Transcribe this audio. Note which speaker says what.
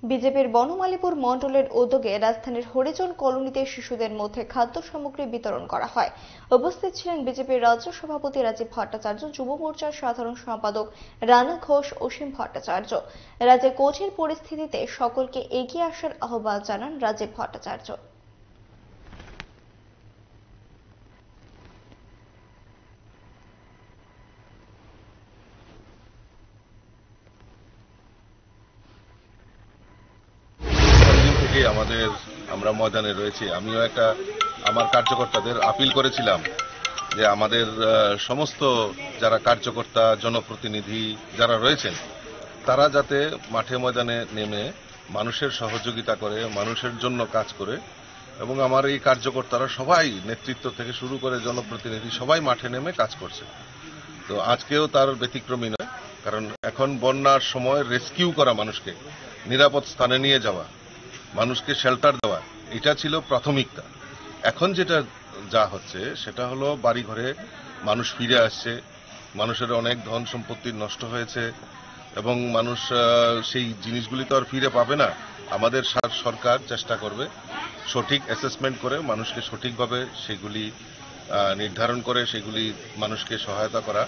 Speaker 1: বিজেপির বনমালীপুর মণ্ডলের উদ্যোগে রাজধানীর হরিজন কলোনিতে শিশুদের মধ্যে খাদ্য সামগ্রী বিতরণ করা হয়। উপস্থিত ছিলেন বিজেপির রাজ্য সভাপতি রাজীব ভট্টাচার্য, যুব মোর্চার সাধারণ সম্পাদক রানা ঘোষ, অসীম ভট্টাচার্য। রাজ্যে কঠিন পরিস্থিতিতে সকলকে এগিয়ে আসার আহ্বান জানান রাজীব ভট্টাচার্য।
Speaker 2: আমরা ময়দানে রয়েছি। আমিও আমার কার্যকর্তাদের আপিল করেছিলাম যে আমাদের সমস্ত যারা কার্যকর্তা, জনপ্রতিনিধি যারা রয়েছেন, তারা যাতে মাঠে ময়দানে নেমে মানুষের সহযোগিতা করে, মানুষের জন্য কাজ করে। এবং আমার এই কার্যকর্তারা সবাই, নেতৃত্ব থেকে শুরু করে জনপ্রতিনিধি, সবাই মাঠে নেমে কাজ করছে। তো আজকেও তার ব্যতিক্রমী নয়, কারণ এখন বন্যার সময় রেস্কিউ করা, মানুষকে নিরাপদ স্থানে নিয়ে যাওয়া, মানুষকে শেল্টার দেওয়া, এটা ছিল প্রাথমিকতা। এখন যা হচ্ছে সেটা হলো বাড়িঘরে মানুষ ফিরে আসছে, মানুষের অনেক ধন সম্পত্তি নষ্ট হয়েছে এবং মানুষ সেই জিনিসগুলি তো আর ফিরে পাবে না। আমাদের সরকার চেষ্টা করবে সঠিক অ্যাসেসমেন্ট করে মানুষকে সঠিকভাবে সেগুলি নির্ধারণ করে সেগুলি মানুষকে সহায়তা করা।